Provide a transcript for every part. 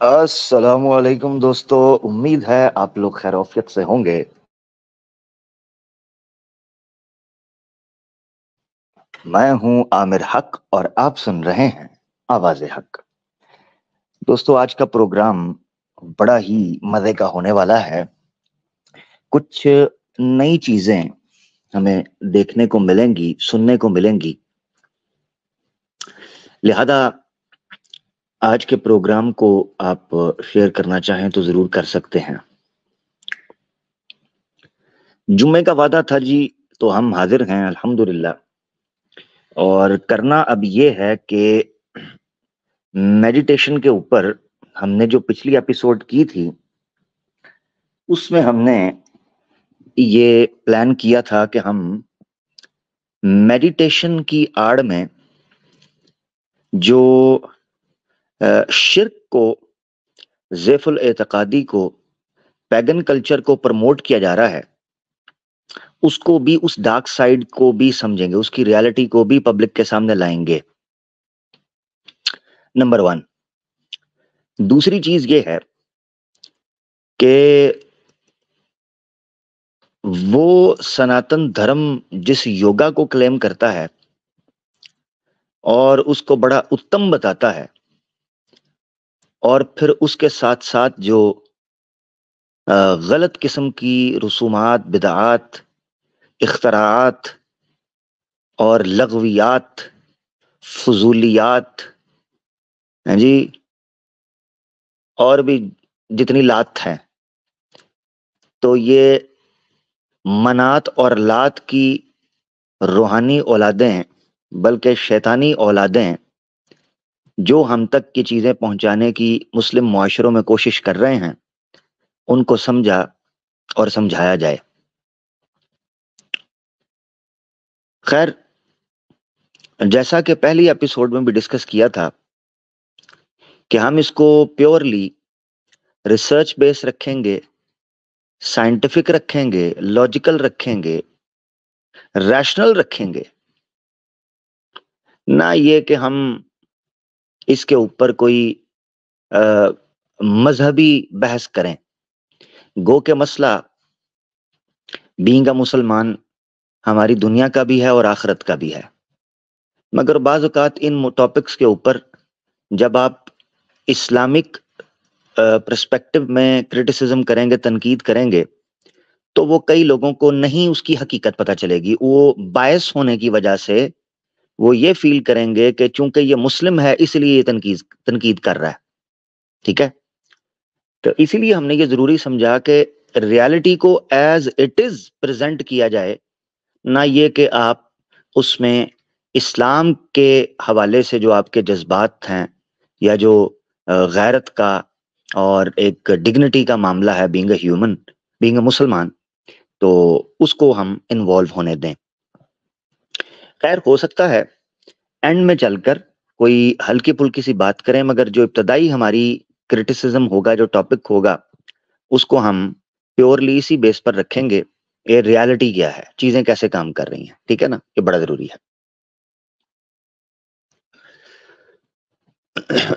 अस्सलामुअलैकुम दोस्तों। उम्मीद है आप लोग खैरियत से होंगे। मैं हूं आमिर हक और आप सुन रहे हैं आवाज़े हक। दोस्तों, आज का प्रोग्राम बड़ा ही मजे का होने वाला है। कुछ नई चीजें हमें देखने को मिलेंगी, सुनने को मिलेंगी। लिहाजा आज के प्रोग्राम को आप शेयर करना चाहें तो जरूर कर सकते हैं। जुम्मे का वादा था जी, तो हम हाजिर हैं अल्हम्दुलिल्लाह। और करना अब ये है कि मेडिटेशन के ऊपर हमने जो पिछली एपिसोड की थी उसमें हमने ये प्लान किया था कि हम मेडिटेशन की आड़ में जो शिर्क को, ज़ैफुल एतकादी को, पैगन कल्चर को प्रमोट किया जा रहा है, उसको भी, उस डार्क साइड को भी समझेंगे, उसकी रियलिटी को भी पब्लिक के सामने लाएंगे। Number one. दूसरी चीज ये है कि वो सनातन धर्म जिस योगा को क्लेम करता है और उसको बड़ा उत्तम बताता है, और फिर उसके साथ साथ जो गलत किस्म की रसूमात, बिदआत, इख्तराआत और लगवियात, फजूलियात हैं जी, और भी जितनी लात है, तो ये मनात और लात की रूहानी औलादें हैं, बल्कि शैतानी औलादें हैं, जो हम तक की चीजें पहुंचाने की मुस्लिम मुआशरों में कोशिश कर रहे हैं। उनको समझा और समझाया जाए। खैर, जैसा कि पहली एपिसोड में भी डिस्कस किया था कि हम इसको प्योरली रिसर्च बेस रखेंगे, साइंटिफिक रखेंगे, लॉजिकल रखेंगे, रैशनल रखेंगे। ना ये कि हम इसके ऊपर कोई मजहबी बहस करें। गो के मसला बीइंग अ मुसलमान हमारी दुनिया का भी है और आखिरत का भी है। मगर बाज़ औक़ात इन टॉपिक्स के ऊपर जब आप इस्लामिक पर्सपेक्टिव में क्रिटिसिज्म करेंगे, तनकीद करेंगे, तो वो कई लोगों को नहीं उसकी हकीकत पता चलेगी। वो बायस होने की वजह से वो ये फील करेंगे कि चूंकि ये मुस्लिम है इसलिए ये तनकीद तनकीद कर रहा है। ठीक है? तो इसीलिए हमने ये जरूरी समझा कि रियलिटी को एज इट इज प्रेजेंट किया जाए, ना ये कि आप उसमें इस्लाम के हवाले से जो आपके जज्बात हैं, या जो गैरत का और एक डिग्निटी का मामला है, being a human, being a मुसलमान, तो उसको हम इन्वॉल्व होने दें। खैर, हो सकता है एंड में चलकर कोई हल्की फुल्की सी बात करें, मगर जो इब्तदाई हमारी क्रिटिसिज्म होगा, जो टॉपिक होगा, उसको हम प्योरली इसी बेस पर रखेंगे। ये रियलिटी क्या है, चीजें कैसे काम कर रही हैं। ठीक है ना? ये बड़ा जरूरी है।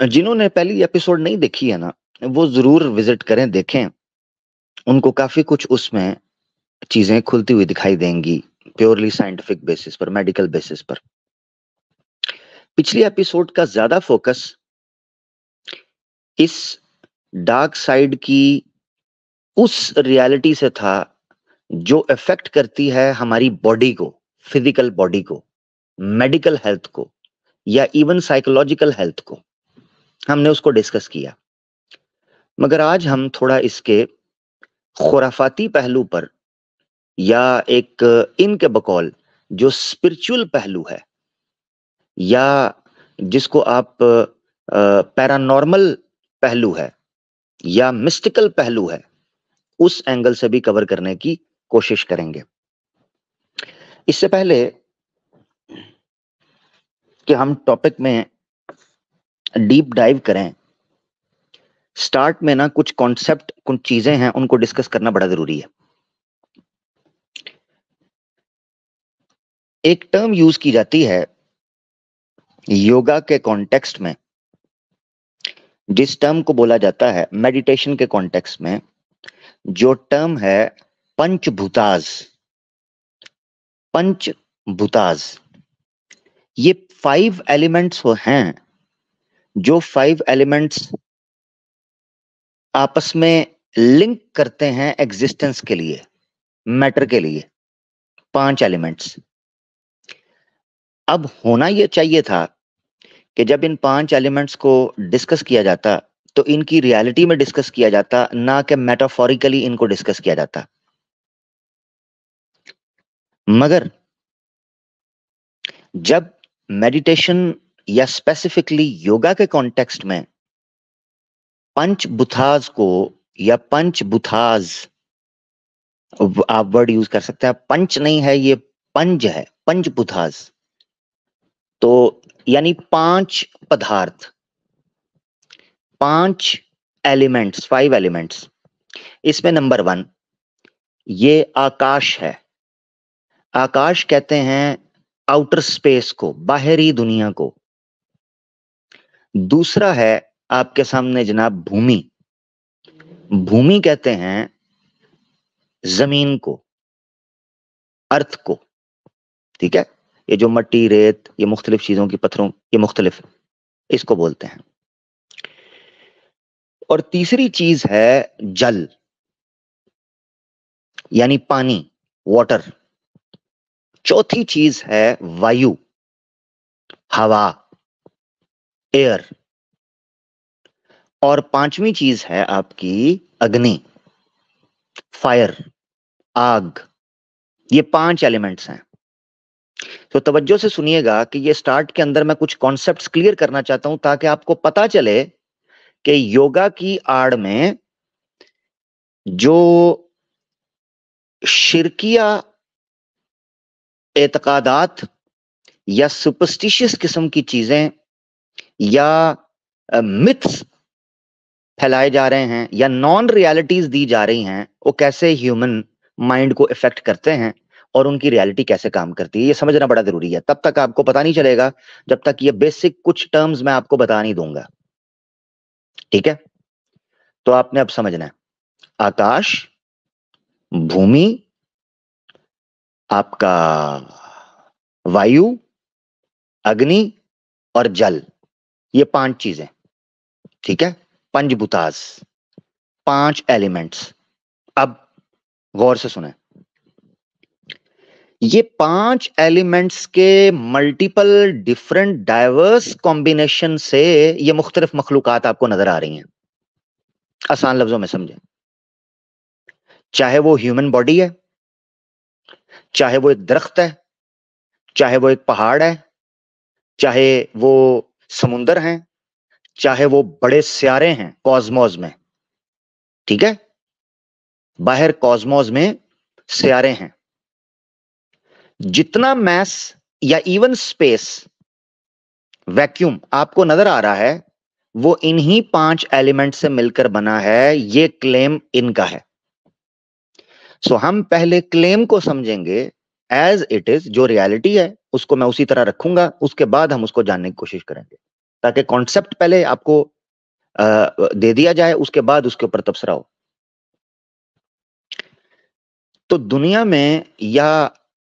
जिन्होंने पहली एपिसोड नहीं देखी है ना, वो जरूर विजिट करें, देखें। उनको काफी कुछ उसमें चीजें खुलती हुई दिखाई देंगी, प्योरली साइंटिफिक बेसिस पर, मेडिकल बेसिस पर। पिछली एपिसोड का ज्यादा फोकस इस डार्क साइड की उस रियलिटी से था जो इफेक्ट करती है हमारी बॉडी को, फिजिकल बॉडी को, मेडिकल हेल्थ को, या इवन साइकोलॉजिकल हेल्थ को। हमने उसको डिस्कस किया। मगर आज हम थोड़ा इसके खुराफाती पहलू पर, या एक इनके बकौल जो स्पिरिचुअल पहलू है, या जिसको आप पैरानॉर्मल पहलू है या मिस्टिकल पहलू है, उस एंगल से भी कवर करने की कोशिश करेंगे। इससे पहले कि हम टॉपिक में डीप डाइव करें, स्टार्ट में ना कुछ कॉन्सेप्ट, कुछ चीजें हैं, उनको डिस्कस करना बड़ा जरूरी है। एक टर्म यूज की जाती है योगा के कॉन्टेक्स्ट में, जिस टर्म को बोला जाता है मेडिटेशन के कॉन्टेक्स्ट में, जो टर्म है पंचभूताज, पंचभूताज, ये 5 एलिमेंट्स हैं, जो 5 एलिमेंट्स आपस में लिंक करते हैं एग्जिस्टेंस के लिए, मैटर के लिए, 5 एलिमेंट्स। अब होना यह चाहिए था कि जब इन 5 एलिमेंट्स को डिस्कस किया जाता तो इनकी रियलिटी में डिस्कस किया जाता, ना कि मेटाफोरिकली इनको डिस्कस किया जाता। मगर जब मेडिटेशन या स्पेसिफिकली योगा के कॉन्टेक्स्ट में पंचभूताज को, या पंचभूताज आप वर्ड यूज कर सकते हैं, पंच नहीं है ये, पंच है, पंचभूताज, तो यानी 5 पदार्थ, 5 एलिमेंट्स, 5 एलिमेंट्स। इसमें नंबर 1 ये आकाश है। आकाश कहते हैं आउटर स्पेस को, बाहरी दुनिया को। दूसरा है आपके सामने जनाब भूमि। भूमि कहते हैं जमीन को, अर्थ को, ठीक है। ये जो मट्टी, रेत, ये मुख्तलिफ चीजों की, पत्थरों, ये मुख्तलिफ, इसको बोलते हैं। और तीसरी चीज है जल, यानी पानी, वाटर। चौथी चीज है वायु, हवा, एयर। और पांचवी चीज है आपकी अग्नि, फायर, आग। ये 5 एलिमेंट्स हैं। तो तवज्जो से सुनिएगा कि ये स्टार्ट के अंदर मैं कुछ कॉन्सेप्ट्स क्लियर करना चाहता हूं, ताकि आपको पता चले कि योगा की आड़ में जो शिरकिया एतकादात या सुपरस्टिशियस किस्म की चीजें या मिथ्स फैलाए जा रहे हैं, या नॉन रियलिटीज दी जा रही हैं, वो कैसे ह्यूमन माइंड को इफेक्ट करते हैं और उनकी रियलिटी कैसे काम करती है, ये समझना बड़ा जरूरी है। तब तक आपको पता नहीं चलेगा जब तक ये बेसिक कुछ टर्म्स मैं आपको बता नहीं दूंगा, ठीक है। तो आपने अब समझना है, आकाश, भूमि, आपका वायु, अग्नि और जल, ये 5 चीजें, ठीक है। पंचभूतास, 5 एलिमेंट्स। अब गौर से सुने, ये 5 एलिमेंट्स के मल्टीपल डिफरेंट डाइवर्स कॉम्बिनेशन से ये मुख्तलिफ मखलूकात आपको नजर आ रही हैं। आसान लफ्जों में समझें, चाहे वो ह्यूमन बॉडी है, चाहे वो एक दरख्त है, चाहे वो एक पहाड़ है, चाहे वो समुंदर है, चाहे वो बड़े सियारे हैं कॉस्मोस में, ठीक है। बाहर कॉस्मोस में सियारे हैं। जितना मैस या इवन स्पेस, वैक्यूम आपको नजर आ रहा है, वो इन्हीं 5 एलिमेंट से मिलकर बना है। ये क्लेम इनका है। सो हम पहले क्लेम को समझेंगे एज इट इज, जो रियलिटी है उसको मैं उसी तरह रखूंगा, उसके बाद हम उसको जानने की कोशिश करेंगे, ताकि कॉन्सेप्ट पहले आपको दे दिया जाए, उसके बाद उसके ऊपर तबसरा हो। तो दुनिया में या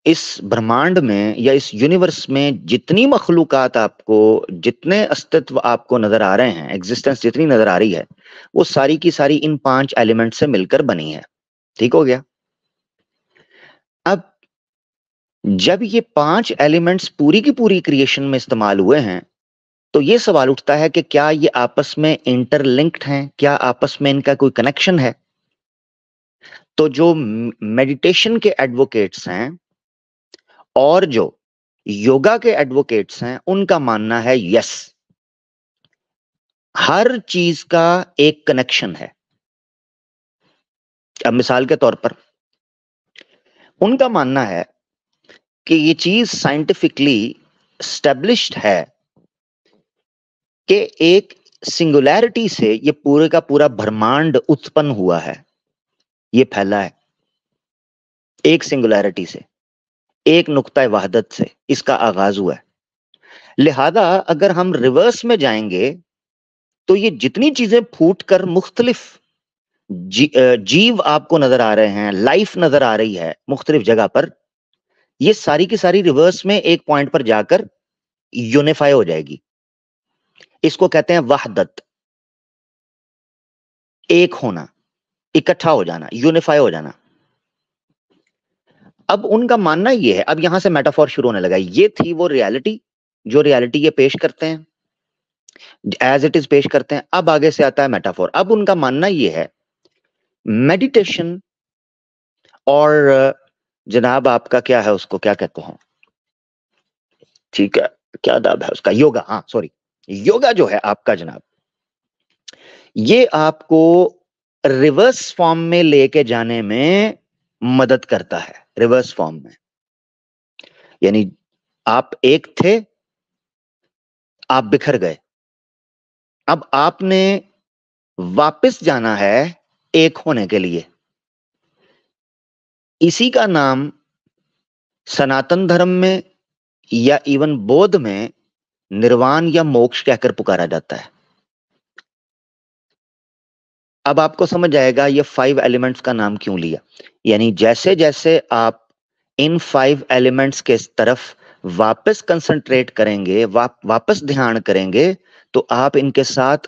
इस ब्रह्मांड में या इस यूनिवर्स में जितनी मखलूकात आपको, जितने अस्तित्व आपको नजर आ रहे हैं, एग्जिस्टेंस जितनी नजर आ रही है, वो सारी की सारी इन 5 एलिमेंट से मिलकर बनी है। ठीक हो गया। अब जब ये 5 एलिमेंट्स पूरी की पूरी क्रिएशन में इस्तेमाल हुए हैं, तो ये सवाल उठता है कि क्या ये आपस में इंटरलिंक्ड हैं, क्या आपस में इनका कोई कनेक्शन है। तो जो मेडिटेशन के एडवोकेट्स हैं और जो योगा के एडवोकेट्स हैं, उनका मानना है यस, हर चीज का एक कनेक्शन है। अब मिसाल के तौर पर उनका मानना है कि ये चीज साइंटिफिकली स्टैब्लिश्ड है कि एक सिंगुलैरिटी से ये पूरे का पूरा ब्रह्मांड उत्पन्न हुआ है, ये फैला है एक सिंगुलैरिटी से, एक नुक्ता वहदत से इसका आगाज हुआ है। लिहाजा अगर हम रिवर्स में जाएंगे तो ये जितनी चीजें फूट कर मुख्तलिफ जीव आपको नजर आ रहे हैं, लाइफ नजर आ रही है मुख्तलिफ जगह पर, ये सारी की सारी रिवर्स में एक पॉइंट पर जाकर यूनिफाई हो जाएगी। इसको कहते हैं वहदत, एक होना, इकट्ठा हो जाना, यूनिफाई हो जाना। अब उनका मानना ये है, अब यहां से मेटाफोर शुरू होने लगा। ये थी वो रियलिटी, जो रियलिटी ये पेश करते हैं, एज इट इज पेश करते हैं। अब आगे से आता है मेटाफोर। अब उनका मानना ये है, मेडिटेशन और जनाब आपका क्या है, उसको क्या कहते हैं, ठीक है, क्या नाम है उसका, योगा, हाँ सॉरी, योगा जो है आपका जनाब, ये आपको रिवर्स फॉर्म में लेके जाने में मदद करता है। रिवर्स फॉर्म में यानी आप एक थे, आप बिखर गए, अब आपने वापस जाना है एक होने के लिए। इसी का नाम सनातन धर्म में या इवन बौद्ध में निर्वाण या मोक्ष कहकर पुकारा जाता है। अब आपको समझ आएगा ये 5 एलिमेंट्स का नाम क्यों लिया। यानी जैसे जैसे आप इन 5 एलिमेंट्स के तरफ वापस कंसंट्रेट करेंगे, वापस ध्यान करेंगे, तो आप इनके साथ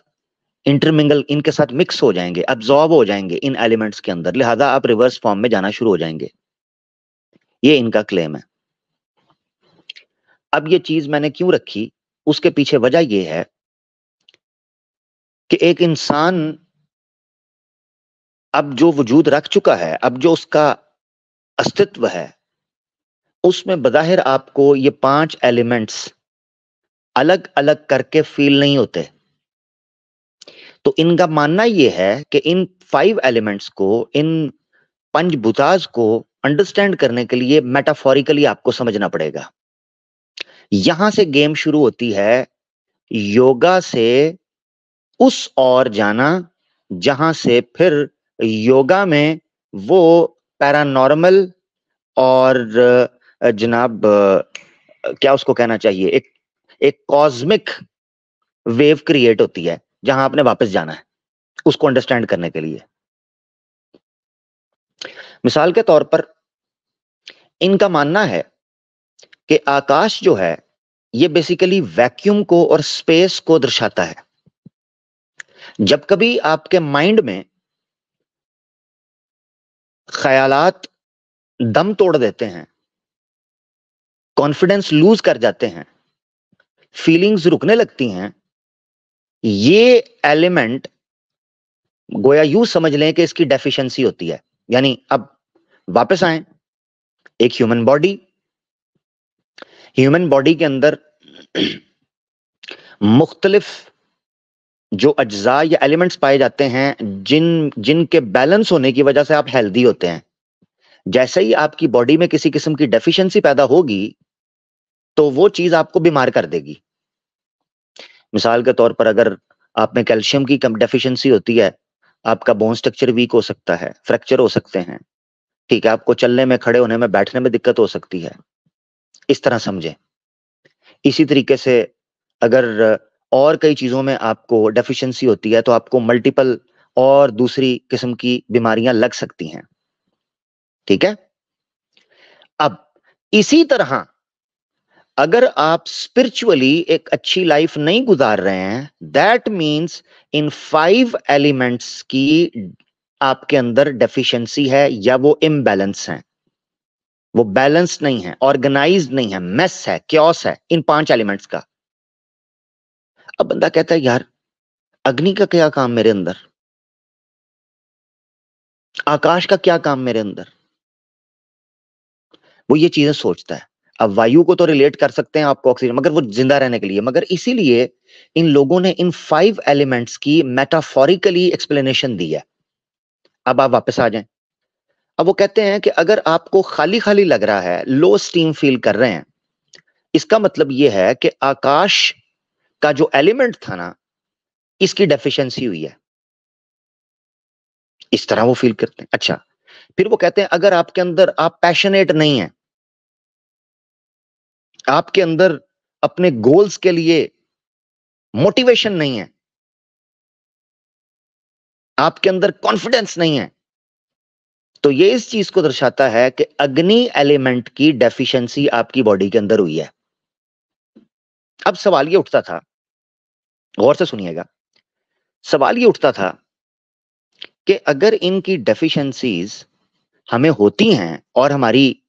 इंटरमिंगल, इनके साथ मिक्स हो जाएंगे, अब्सॉर्ब हो जाएंगे इन एलिमेंट्स के अंदर, लिहाजा आप रिवर्स फॉर्म में जाना शुरू हो जाएंगे। ये इनका क्लेम है। अब ये चीज मैंने क्यों रखी, उसके पीछे वजह यह है कि एक इंसान अब जो वजूद रख चुका है, अब जो उसका अस्तित्व है, उसमें बज़ाहिर आपको ये 5 एलिमेंट्स अलग अलग करके फील नहीं होते। तो इनका मानना यह है कि इन 5 एलिमेंट्स को, इन पंचभूताज को अंडरस्टैंड करने के लिए मेटाफोरिकली आपको समझना पड़ेगा। यहां से गेम शुरू होती है, योगा से उस ओर जाना, जहां से फिर योगा में वो पैरानॉर्मल और जनाब क्या उसको कहना चाहिए, एक कॉस्मिक वेव क्रिएट होती है, जहां आपने वापस जाना है उसको अंडरस्टैंड करने के लिए। मिसाल के तौर पर इनका मानना है कि आकाश जो है ये बेसिकली वैक्यूम को और स्पेस को दर्शाता है। जब कभी आपके माइंड में ख्यालात दम तोड़ देते हैं, कॉन्फिडेंस लूज कर जाते हैं, फीलिंग्स रुकने लगती हैं, ये एलिमेंट गोया यूं समझ लें कि इसकी डेफिशिएंसी होती है। यानी अब वापस आए, एक ह्यूमन बॉडी के अंदर मुख्तलिफ जो अज्जा या एलिमेंट्स पाए जाते हैं, जिनके बैलेंस होने की वजह से आप हेल्दी होते हैं। जैसे ही आपकी बॉडी में किसी किस्म की डेफिशिएंसी पैदा होगी, तो वो चीज आपको बीमार कर देगी। मिसाल के तौर पर अगर आप में कैल्शियम की कम डेफिशिएंसी होती है, आपका बोन स्ट्रक्चर वीक हो सकता है, फ्रैक्चर हो सकते हैं, ठीक है, आपको चलने में, खड़े होने में, बैठने में दिक्कत हो सकती है। इस तरह समझें। इसी तरीके से अगर और कई चीजों में आपको डेफिशिएंसी होती है, तो आपको मल्टीपल और दूसरी किस्म की बीमारियां लग सकती हैं। ठीक है। अब इसी तरह अगर आप स्पिरिचुअली एक अच्छी लाइफ नहीं गुजार रहे हैं, दैट मीन्स इन 5 एलिमेंट्स की आपके अंदर डेफिशिएंसी है, या वो इम्बैलेंस है, वो बैलेंस नहीं है, ऑर्गेनाइज्ड नहीं है, मेस है, क्योस है इन 5 एलिमेंट्स का। अब बंदा कहता है यार, अग्नि का क्या काम मेरे अंदर, आकाश का क्या काम मेरे अंदर, वो ये चीजें सोचता है। अब वायु को तो रिलेट कर सकते हैं आपको ऑक्सीजन, मगर वो जिंदा रहने के लिए, मगर इसीलिए इन लोगों ने इन 5 एलिमेंट्स की मेटाफोरिकली एक्सप्लेनेशन दी है। अब आप वापस आ जाएं। अब वो कहते हैं कि अगर आपको खाली खाली लग रहा है, लो स्टीम फील कर रहे हैं, इसका मतलब यह है कि आकाश का जो एलिमेंट था ना, इसकी डेफिशिएंसी हुई है। इस तरह वो फील करते हैं। अच्छा, फिर वो कहते हैं अगर आपके अंदर आप पैशनेट नहीं है, आपके अंदर अपने गोल्स के लिए मोटिवेशन नहीं है, आपके अंदर कॉन्फिडेंस नहीं है, तो ये इस चीज को दर्शाता है कि अग्नि एलिमेंट की डेफिशिएंसी आपकी बॉडी के अंदर हुई है। अब सवाल ये उठता था, गौर से सुनिएगा, सवाल ये उठता था कि अगर इनकी डेफिशिएंसीज हमें होती हैं और हमारी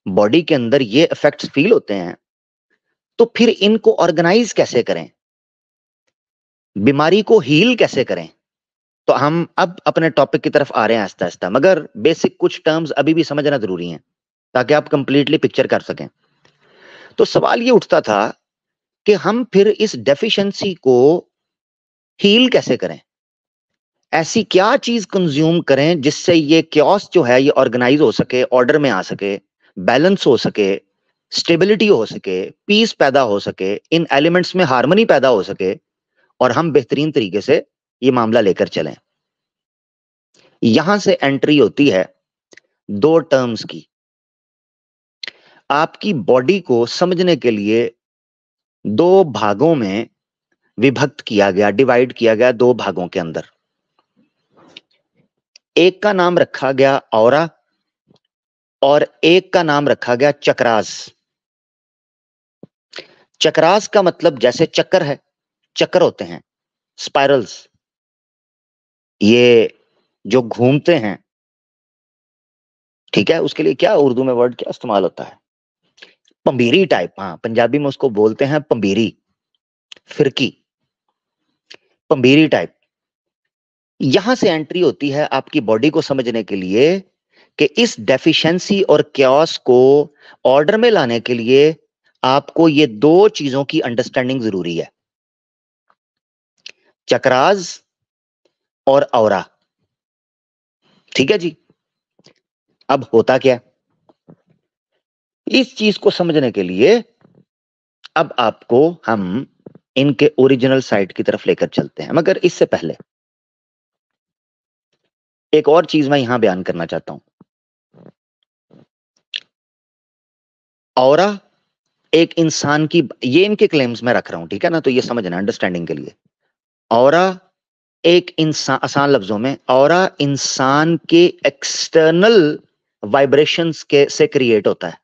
बॉडी के अंदर ये इफेक्ट्स फील होते हैं, तो फिर इनको ऑर्गेनाइज कैसे करें, बीमारी को हील कैसे करें। तो हम अब अपने टॉपिक की तरफ आ रहे हैं आहिस्ता आहिस्ता, मगर बेसिक कुछ टर्म्स अभी भी समझना जरूरी है ताकि आप कंप्लीटली पिक्चर कर सकें। तो सवाल ये उठता था कि हम फिर इस डेफिशिएंसी को हील कैसे करें, ऐसी क्या चीज कंज्यूम करें जिससे ये क्योस जो है ये ऑर्गेनाइज हो सके, ऑर्डर में आ सके, बैलेंस हो सके, स्टेबिलिटी हो सके, पीस पैदा हो सके, इन एलिमेंट्स में हार्मनी पैदा हो सके और हम बेहतरीन तरीके से ये मामला लेकर चलें। यहां से एंट्री होती है दो टर्म्स की। आपकी बॉडी को समझने के लिए दो भागों में विभक्त किया गया, डिवाइड किया गया दो भागों के अंदर। एक का नाम रखा गया ऑरा और एक का नाम रखा गया चक्रास। चक्रास का मतलब जैसे चक्कर है, चक्कर होते हैं, स्पाइरल्स, ये जो घूमते हैं, ठीक है, उसके लिए क्या उर्दू में वर्ड क्या इस्तेमाल होता है, पंबीरी टाइप, हाँ पंजाबी में उसको बोलते हैं पंबीरी, फिरकी, पंबीरी टाइप। यहां से एंट्री होती है आपकी बॉडी को समझने के लिए कि इस डेफिशिएंसी और क्योस को ऑर्डर में लाने के लिए आपको ये दो चीजों की अंडरस्टैंडिंग जरूरी है, चक्रास और औरा। ठीक है जी। अब होता क्या, इस चीज को समझने के लिए अब आपको हम इनके ओरिजिनल साइट की तरफ लेकर चलते हैं, मगर इससे पहले एक और चीज मैं यहां बयान करना चाहता हूं। औरा एक इंसान की, ये इनके क्लेम्स में रख रहा हूं, ठीक है ना, तो ये समझना अंडरस्टैंडिंग के लिए। औरा एक इंसान, आसान लफ्जों में औरा इंसान के एक्सटर्नल वाइब्रेशंस के से क्रिएट होता है।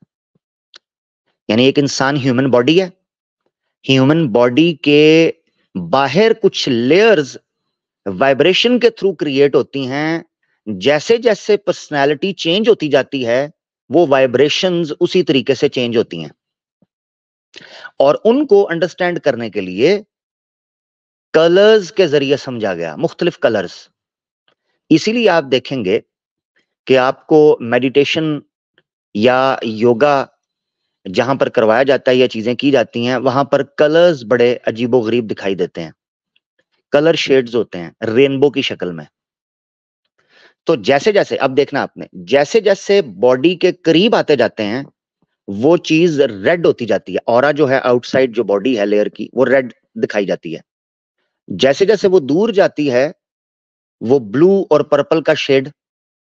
यानी एक इंसान ह्यूमन बॉडी है, ह्यूमन बॉडी के बाहर कुछ लेयर्स वाइब्रेशन के थ्रू क्रिएट होती हैं। जैसे जैसे पर्सनैलिटी चेंज होती जाती है वो वाइब्रेशंस उसी तरीके से चेंज होती हैं, और उनको अंडरस्टैंड करने के लिए कलर्स के जरिए समझा गया, मुख्तलिफ कलर्स। इसीलिए आप देखेंगे कि आपको मेडिटेशन या योगा जहां पर करवाया जाता है या चीजें की जाती हैं, वहां पर कलर्स बड़े अजीबोगरीब दिखाई देते हैं, कलर शेड्स होते हैं रेनबो की शक्ल में। तो जैसे जैसे, अब देखना आपने, जैसे जैसे बॉडी के करीब आते जाते हैं वो चीज रेड होती जाती है, ऑरा जो है आउटसाइड जो बॉडी है लेयर की वो रेड दिखाई जाती है। जैसे जैसे वो दूर जाती है वो ब्लू और पर्पल का शेड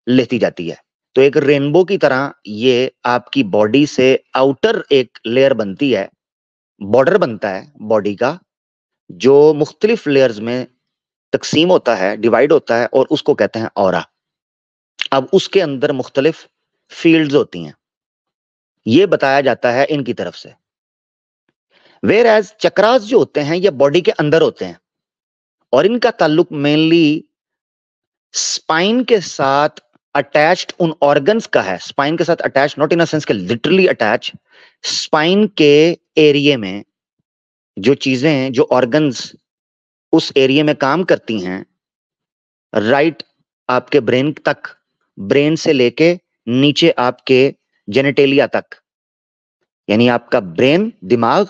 लेती जाती है। तो एक रेनबो की तरह ये आपकी बॉडी से आउटर एक लेयर बनती है, बॉर्डर बनता है बॉडी का, जो मुख्तलिफ लेयर्स में तकसीम होता है, डिवाइड होता है, और उसको कहते हैं ऑरा। अब उसके अंदर मुख्तलिफ फील्ड्स होती हैं, ये बताया जाता है इनकी तरफ से। वेयर एज चक्रास जो होते हैं ये बॉडी के अंदर होते हैं और इनका ताल्लुक मेनली स्पाइन के साथ अटैच्ड उन ऑर्गन्स का है। स्पाइन के साथ attach, not in a sense के लिटरली अटैच, स्पाइन के एरिया में जो चीजें, जो ऑर्गन्स उस एरिया में काम करती हैं, राइट आपके ब्रेन तक, ब्रेन से लेके नीचे आपके जेनेटेलिया तक, यानी आपका ब्रेन, दिमाग,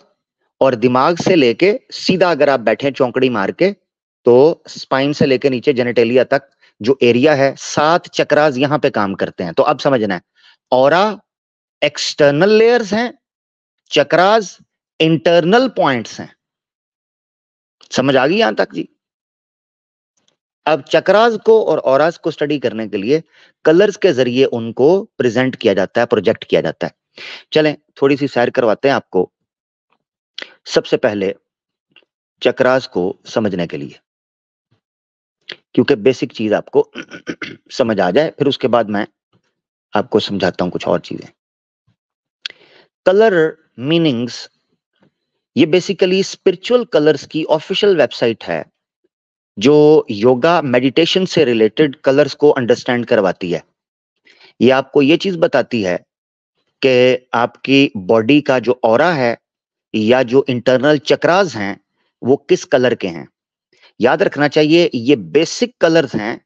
और दिमाग से लेके सीधा अगर आप बैठे चौंकड़ी मार के तो स्पाइन से लेके नीचे जेनेटेलिया तक जो एरिया है, 7 चक्रास यहां पे काम करते हैं। तो अब समझना है, ऑरा एक्सटर्नल लेयर्स हैं, चक्रास इंटरनल पॉइंट्स हैं। समझ आ गई यहां तक जी? अब चक्रास को और ऑरास को स्टडी करने के लिए कलर्स के जरिए उनको प्रेजेंट किया जाता है, प्रोजेक्ट किया जाता है। चलें थोड़ी सी सैर करवाते हैं आपको, सबसे पहले चक्रास को समझने के लिए। क्योंकि बेसिक चीज आपको समझ आ जाए, फिर उसके बाद मैं आपको समझाता हूं कुछ और चीजें। कलर मीनिंग्स, ये बेसिकली स्पिरिचुअल कलर्स की ऑफिशियल वेबसाइट है जो योगा मेडिटेशन से रिलेटेड कलर्स को अंडरस्टैंड करवाती है। ये आपको ये चीज बताती है कि आपकी बॉडी का जो ऑरा है या जो इंटरनल चक्रास हैं वो किस कलर के हैं। याद रखना चाहिए ये बेसिक कलर्स हैं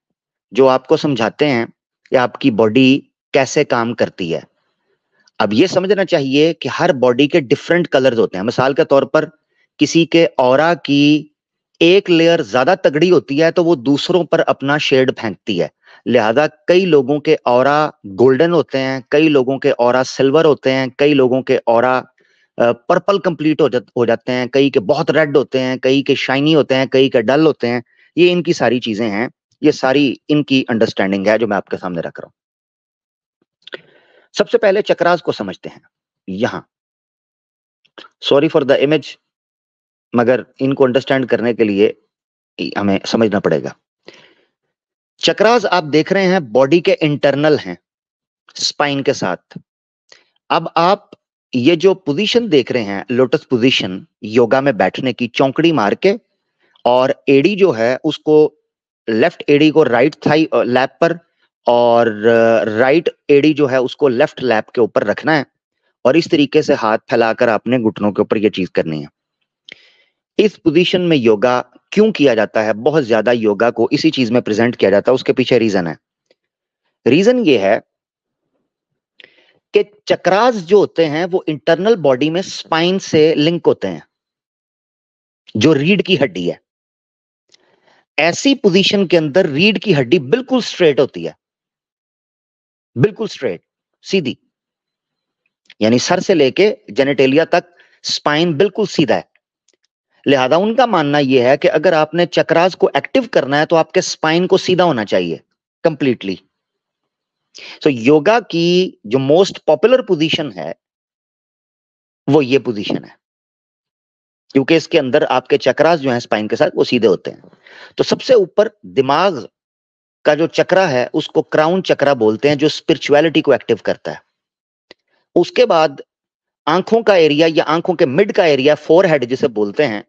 जो आपको समझाते हैं कि आपकी बॉडी कैसे काम करती है। अब ये समझना चाहिए कि हर बॉडी के डिफरेंट कलर्स होते हैं। मिसाल के तौर पर किसी के ऑरा की एक लेयर ज्यादा तगड़ी होती है तो वो दूसरों पर अपना शेड फेंकती है। लिहाजा कई लोगों के ऑरा गोल्डन होते हैं, कई लोगों के ऑरा सिल्वर होते हैं, कई लोगों के ऑरा पर्पल कंप्लीट हो जाते हैं, कई के बहुत रेड होते हैं, कई के शाइनी होते हैं, कई के डल होते हैं। ये इनकी सारी चीजें हैं, ये सारी इनकी अंडरस्टैंडिंग है जो मैं आपके सामने रख रहा हूं। सबसे पहले चक्रास को समझते हैं। यहां सॉरी फॉर द इमेज, मगर इनको अंडरस्टैंड करने के लिए हमें समझना पड़ेगा। चक्रास आप देख रहे हैं बॉडी के इंटरनल हैं स्पाइन के साथ। अब आप ये जो पोजीशन देख रहे हैं लोटस पोजीशन योगा में बैठने की, चौकड़ी मार के, और एडी जो है उसको लेफ्ट एडी को राइट थाई लैप पर और राइट एडी जो है उसको लेफ्ट लैप के ऊपर रखना है और इस तरीके से हाथ फैलाकर आपने घुटनों के ऊपर ये चीज करनी है। इस पोजीशन में योगा क्यों किया जाता है, बहुत ज्यादा योगा को इसी चीज में प्रेजेंट किया जाता है, उसके पीछे रीजन है। रीजन ये है कि चक्रास जो होते हैं वो इंटरनल बॉडी में स्पाइन से लिंक होते हैं, जो रीढ़ की हड्डी है। ऐसी पोजीशन के अंदर रीढ़ की हड्डी बिल्कुल स्ट्रेट होती है, बिल्कुल स्ट्रेट, सीधी, यानी सर से लेके जेनेटेलिया तक स्पाइन बिल्कुल सीधा है। लिहाजा उनका मानना यह है कि अगर आपने चक्रास को एक्टिव करना है तो आपके स्पाइन को सीधा होना चाहिए कंप्लीटली। सो योगा की जो मोस्ट पॉपुलर पोजीशन है वो ये पोजीशन है, क्योंकि इसके अंदर आपके चक्रास जो हैं स्पाइन के साथ वो सीधे होते हैं। तो सबसे ऊपर दिमाग का जो चक्रा है उसको क्राउन चक्रा बोलते हैं, जो स्पिरिचुअलिटी को एक्टिव करता है। उसके बाद आंखों का एरिया या आंखों के मिड का एरिया, फोरहेड जिसे बोलते हैं,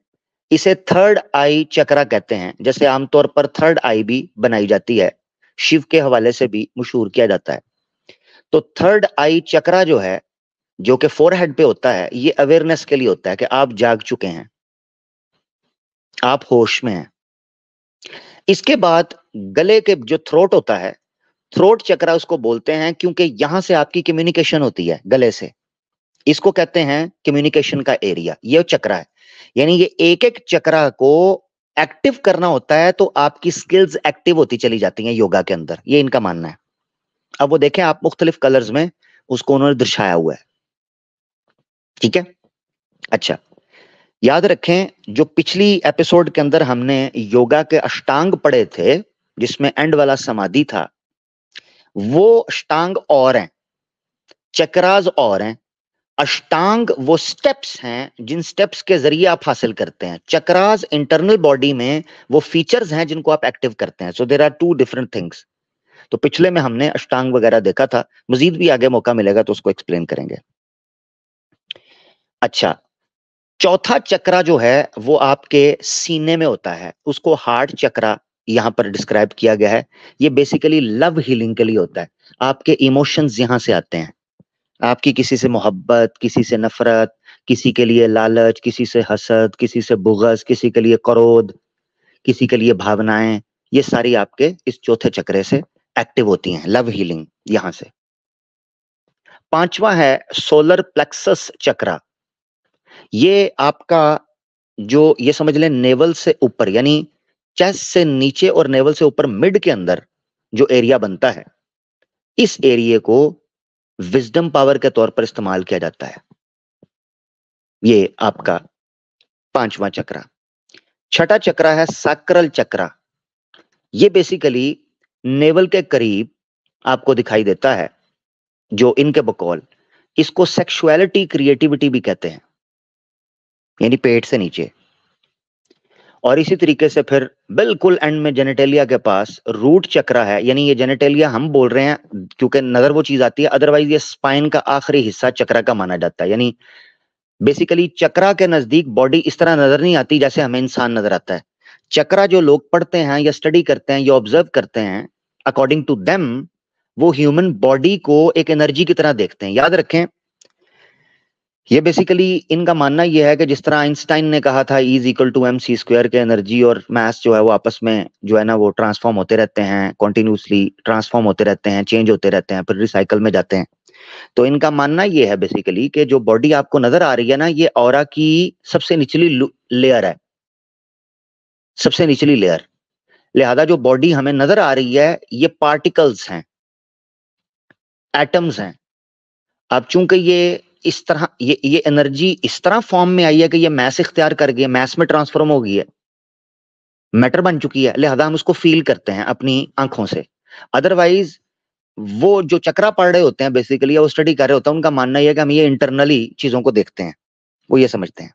इसे थर्ड आई चक्रा कहते हैं। जैसे आमतौर पर थर्ड आई भी बनाई जाती है, शिव के हवाले से भी मशहूर किया जाता है। तो थर्ड आई चक्रा जो है, जो कि फोरहेड पे होता है, ये अवेयरनेस के लिए होता है कि आप जाग चुके हैं, आप होश में हैं। इसके बाद गले के जो थ्रोट होता है, थ्रोट चक्रा उसको बोलते हैं क्योंकि यहां से आपकी कम्युनिकेशन होती है गले से। इसको कहते हैं कम्युनिकेशन का एरिया, ये चक्रा है। यानी ये एक एक चक्रा को एक्टिव करना होता है तो आपकी स्किल्स एक्टिव होती चली जाती हैं योगा के अंदर, ये इनका मानना है। अब वो देखें आप मुख्तलिफ कलर्स में उसको उन्होंने दर्शाया हुआ है, ठीक है। अच्छा, याद रखें जो पिछली एपिसोड के अंदर हमने योगा के अष्टांग पढ़े थे, जिसमें एंड वाला समाधि था, वो अष्टांग और हैं, चक्रास और हैं। अष्टांग वो स्टेप्स हैं जिन स्टेप्स के जरिए आप हासिल करते हैं। चक्रास इंटरनल बॉडी में वो फीचर्स हैं जिनको आप एक्टिव करते हैं। So there are two different things. तो पिछले में हमने अष्टांग वगैरह देखा था, मजीद भी आगे मौका मिलेगा तो उसको एक्सप्लेन करेंगे। अच्छा, चौथा चक्रा जो है वो आपके सीने में होता है, उसको हार्ट चक्रा यहां पर डिस्क्राइब किया गया है। ये बेसिकली लव हीलिंग के लिए होता है। आपके इमोशंस यहां से आते हैं, आपकी किसी से मोहब्बत, किसी से नफरत, किसी के लिए लालच, किसी से हसद, किसी से बुग़्ज़, किसी के लिए क्रोध, किसी के लिए भावनाएं, ये सारी आपके इस चौथे चक्रे से एक्टिव होती हैं, लव हीलिंग यहां से। पांचवा है सोलर प्लेक्सस चक्रा। ये आपका जो, ये समझ लें नेवल से ऊपर, यानी चेस्ट से नीचे और नेवल से ऊपर मिड के अंदर जो एरिया बनता है, इस एरिया को विजडम पावर के तौर पर इस्तेमाल किया जाता है। ये आपका पांचवा चक्रा। छठा चक्रा है सैक्रल चक्रा। ये बेसिकली नेवल के करीब आपको दिखाई देता है, जो इनके बकौल इसको सेक्सुअलिटी क्रिएटिविटी भी कहते हैं, यानी पेट से नीचे। और इसी तरीके से फिर बिल्कुल एंड में जेनेटेलिया के पास रूट चक्र है, यानी ये जेनेटेलिया हम बोल रहे हैं क्योंकि नजर वो चीज आती है, अदरवाइज ये स्पाइन का आखिरी हिस्सा चक्र का माना जाता है। यानी बेसिकली चक्रा के नजदीक बॉडी इस तरह नजर नहीं आती जैसे हमें इंसान नजर आता है। चक्रा जो लोग पढ़ते हैं या स्टडी करते हैं या ऑब्जर्व करते हैं, अकॉर्डिंग टू देम वो ह्यूमन बॉडी को एक एनर्जी की तरह देखते हैं। याद रखें, ये बेसिकली इनका मानना यह है कि जिस तरह आइंस्टाइन ने कहा था E=mc² के एनर्जी और मास जो है वो आपस में जो है ना वो ट्रांसफॉर्म होते रहते हैं, कॉन्टिन्यूसली ट्रांसफॉर्म होते रहते हैं, चेंज होते रहते हैं, फिर रिसाइकल में जाते हैं। तो इनका मानना यह है बेसिकली कि जो बॉडी आपको नजर आ रही है ना, ये ऑरा की सबसे निचली लेयर है, सबसे निचली लेयर। लिहाजा जो बॉडी हमें नजर आ रही है ये पार्टिकल्स हैं, एटम्स हैं। अब चूंकि ये इस तरह ये एनर्जी इस तरह फॉर्म में आई है कि ये मैस इख्तियार कर गई है, मैस में ट्रांसफॉर्म हो गई है, मैटर बन चुकी है, लिहाजा हम उसको फील करते हैं अपनी आंखों से। अदरवाइज वो जो चक्रा पढ़ रहे होते हैं बेसिकली, या वो स्टडी कर रहे होते हैं, उनका मानना यह है कि हम ये इंटरनली चीजों को देखते हैं, वो ये समझते हैं।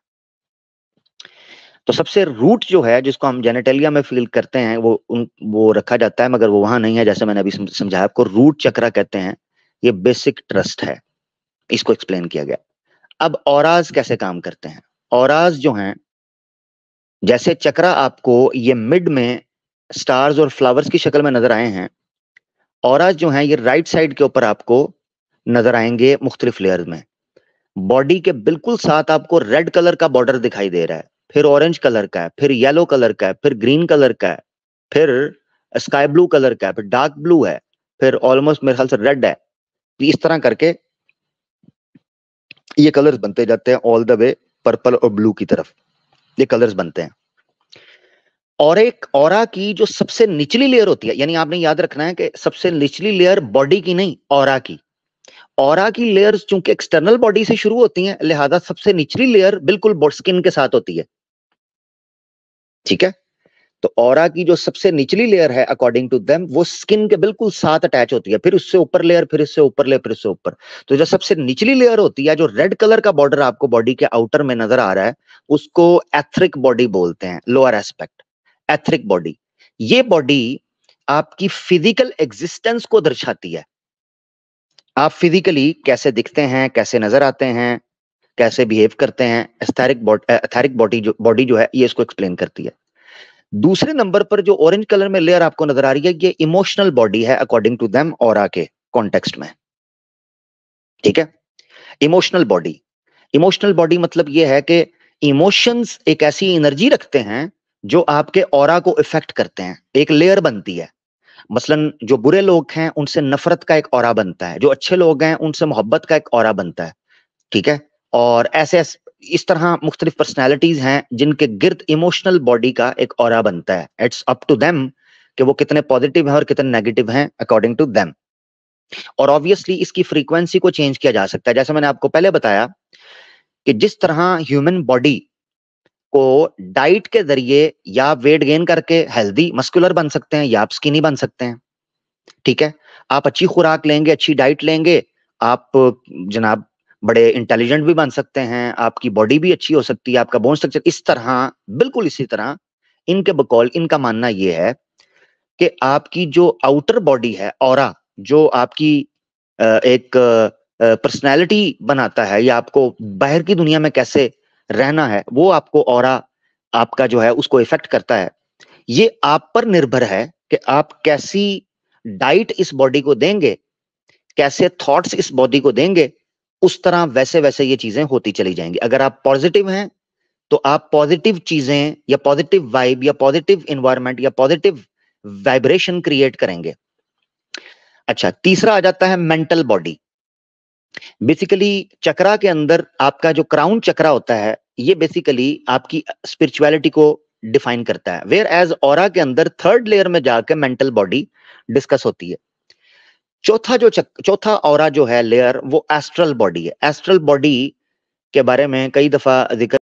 तो सबसे रूट जो है जिसको हम जेनेटेलिया में फील करते हैं वो रखा जाता है, मगर वो वहां नहीं है, जैसे मैंने अभी समझाया आपको। रूट चक्रा कहते हैं, ये बेसिक ट्रस्ट है, इसको एक्सप्लेन किया गया। अब ऑराज कैसे काम करते हैं? ऑराज जो हैं, जैसे चक्रा आपको ये मिड में स्टार्स और फ्लावर्स की शक्ल में नजर आए हैं, ऑराज जो हैं ये राइट साइड के ऊपर आपको नजर आएंगे मुख्तलिफ लेयर्स में। बॉडी के बिल्कुल साथ आपको रेड कलर का बॉर्डर दिखाई दे रहा है, फिर ऑरेंज कलर का है, फिर येलो कलर का है, फिर ग्रीन कलर का है, फिर स्काई ब्लू कलर का है, फिर डार्क ब्लू है, फिर ऑलमोस्ट मेरे ख्याल से रेड है। इस तरह करके ये कलर्स बनते जाते हैं ऑल द वे पर्पल और ब्लू की तरफ, ये कलर्स बनते हैं। और एक ऑरा की जो सबसे निचली लेयर होती है, यानी आपने याद रखना है कि सबसे निचली लेयर बॉडी की नहीं, ऑरा की। ऑरा की लेयर्स चूंकि एक्सटर्नल बॉडी से शुरू होती हैं, लिहाजा सबसे निचली लेयर बिल्कुल स्किन के साथ होती है, ठीक है। तो ऑरा की जो सबसे निचली लेयर है अकॉर्डिंग टू देम, वो स्किन के बिल्कुल साथ अटैच होती है, फिर उससे ऊपर लेयर, फिर इससे ऊपर लेयर, फिर इससे ऊपर। तो जो सबसे निचली लेयर होती है, जो रेड कलर का बॉर्डर आपको बॉडी के आउटर में नजर आ रहा है, उसको एथरिक बॉडी बोलते हैं, लोअर एस्पेक्ट, एथरिक बॉडी। ये बॉडी आपकी फिजिकल एग्जिस्टेंस को दर्शाती है। आप फिजिकली कैसे दिखते हैं, कैसे नजर आते हैं, कैसे बिहेव करते हैं, एथेरिक बॉडी जो है ये इसको एक्सप्लेन करती है। दूसरे नंबर पर जो ऑरेंज कलर में लेयर आपको नजर आ रही है, ये इमोशनल बॉडी है अकॉर्डिंग टू देम ऑरा के कॉन्टेक्स्ट में, ठीक है। इमोशनल बॉडी, इमोशनल बॉडी मतलब ये है कि इमोशंस एक ऐसी एनर्जी रखते हैं जो आपके ऑरा को इफेक्ट करते हैं, एक लेयर बनती है। मसलन जो बुरे लोग हैं उनसे नफरत का एक ऑरा बनता है, जो अच्छे लोग हैं उनसे मोहब्बत का एक ऑरा बनता है, ठीक है। और ऐसे इस तरह मुख्तलिफ पर्सनैलिटीज हैं जिनके गिर्द इमोशनल बॉडी का एक ऑरा बनता है। इट्स अप टू देम कि वो कितने पॉजिटिव हैं और कितने नेगेटिव हैं अकॉर्डिंग टू देम। और ऑब्वियसली इसकी फ्रीक्वेंसी को चेंज किया जा सकता है, जैसे मैंने आपको पहले बताया कि जिस तरह ह्यूमन बॉडी को डाइट के जरिए या वेट गेन करके हेल्दी मस्कुलर बन सकते हैं या आप स्किनी बन सकते हैं, ठीक है। आप अच्छी खुराक लेंगे, अच्छी डाइट लेंगे, आप जनाब बड़े इंटेलिजेंट भी बन सकते हैं, आपकी बॉडी भी अच्छी हो सकती है, आपका बोन स्ट्रक्चर इस तरह, बिल्कुल इसी तरह इनके बकौल इनका मानना यह है कि आपकी जो आउटर बॉडी है, ऑरा, जो आपकी एक पर्सनैलिटी बनाता है या आपको बाहर की दुनिया में कैसे रहना है, वो आपको ऑरा आपका जो है उसको इफेक्ट करता है। ये आप पर निर्भर है कि आप कैसी डाइट इस बॉडी को देंगे, कैसे थॉट्स इस बॉडी को देंगे, उस तरह वैसे वैसे ये चीजें होती चली जाएंगी। अगर आप पॉजिटिव हैं तो आप पॉजिटिव चीजें या पॉजिटिव वाइब या पॉजिटिव एनवायरनमेंट या पॉजिटिव वाइब्रेशन क्रिएट करेंगे। अच्छा, तीसरा आ जाता है मेंटल बॉडी। बेसिकली चक्रा के अंदर आपका जो क्राउन चक्रा होता है, ये बेसिकली आपकी स्पिरिचुअलिटी को डिफाइन करता है, वेयर एज ऑरा के अंदर थर्ड लेयर में जाकर मेंटल बॉडी डिस्कस होती है। चौथा ऑरा जो है लेयर, वो एस्ट्रल बॉडी है। एस्ट्रल बॉडी के बारे में कई दफा जिक्र